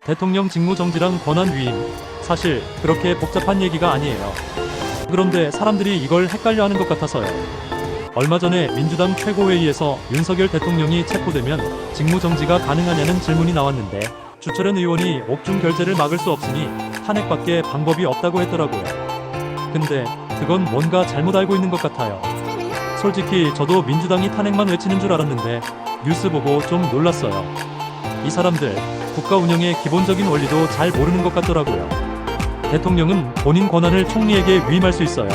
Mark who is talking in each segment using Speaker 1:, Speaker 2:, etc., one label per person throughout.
Speaker 1: 대통령 직무정지랑 권한 위임, 사실 그렇게 복잡한 얘기가 아니에요. 그런데 사람들이 이걸 헷갈려하는 것 같아서요. 얼마 전에 민주당 최고회의에서 윤석열 대통령이 체포되면 직무정지가 가능하냐는 질문이 나왔는데 주철현 의원이 옥중 결재를 막을 수 없으니 탄핵밖에 방법이 없다고 했더라고요. 근데 그건 뭔가 잘못 알고 있는 것 같아요. 솔직히 저도 민주당이 탄핵만 외치는 줄 알았는데 뉴스 보고 좀 놀랐어요. 이 사람들 국가 운영의 기본적인 원리도 잘 모르는 것 같더라고요. 대통령은 본인 권한을 총리에게 위임할 수 있어요.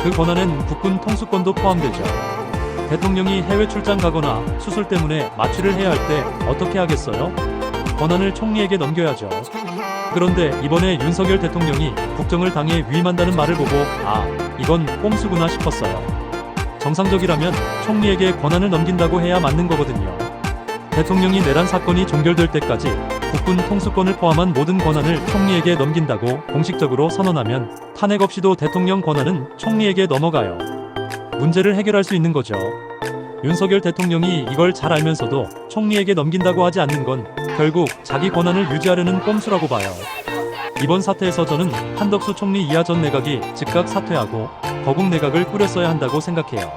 Speaker 1: 그 권한엔 국군 통수권도 포함되죠. 대통령이 해외 출장 가거나 수술 때문에 마취를 해야 할 때 어떻게 하겠어요? 권한을 총리에게 넘겨야죠. 그런데 이번에 윤석열 대통령이 국정을 당에 위임한다는 말을 보고 아, 이건 꼼수구나 싶었어요. 정상적이라면 총리에게 권한을 넘긴다고 해야 맞는 거거든요. 대통령이 내란 사건이 종결될 때까지 국군 통수권을 포함한 모든 권한을 총리에게 넘긴다고 공식적으로 선언하면 탄핵 없이도 대통령 권한은 총리에게 넘어가요. 문제를 해결할 수 있는 거죠. 윤석열 대통령이 이걸 잘 알면서도 총리에게 넘긴다고 하지 않는 건 결국 자기 권한을 유지하려는 꼼수라고 봐요. 이번 사태에서 저는 한덕수 총리 이하 전 내각이 즉각 사퇴하고 거국 내각을 꾸렸어야 한다고 생각해요.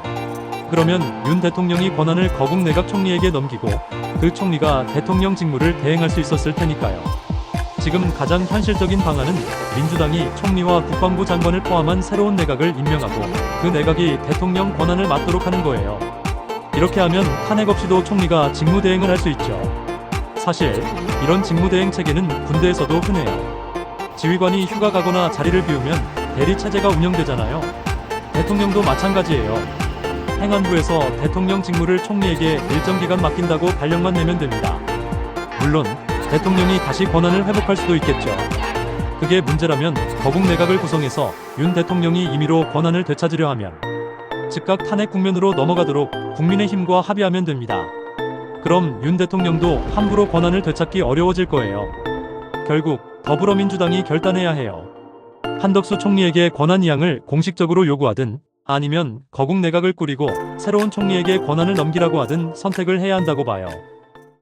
Speaker 1: 그러면 윤 대통령이 권한을 거국 내각 총리에게 넘기고 그 총리가 대통령 직무를 대행할 수 있었을 테니까요. 지금 가장 현실적인 방안은 민주당이 총리와 국방부 장관을 포함한 새로운 내각을 임명하고 그 내각이 대통령 권한을 맡도록 하는 거예요. 이렇게 하면 탄핵 없이도 총리가 직무대행을 할 수 있죠. 사실 이런 직무대행 체계는 군대에서도 흔해요. 지휘관이 휴가 가거나 자리를 비우면 대리체제가 운영되잖아요. 대통령도 마찬가지예요. 행안부에서 대통령 직무를 총리에게 일정 기간 맡긴다고 발령만 내면 됩니다. 물론 대통령이 다시 권한을 회복할 수도 있겠죠. 그게 문제라면 거국 내각을 구성해서 윤 대통령이 임의로 권한을 되찾으려 하면 즉각 탄핵 국면으로 넘어가도록 국민의힘과 합의하면 됩니다. 그럼 윤 대통령도 함부로 권한을 되찾기 어려워질 거예요. 결국 더불어민주당이 결단해야 해요. 한덕수 총리에게 권한 이양을 공식적으로 요구하든 아니면 거국 내각을 꾸리고 새로운 총리에게 권한을 넘기라고 하든 선택을 해야 한다고 봐요.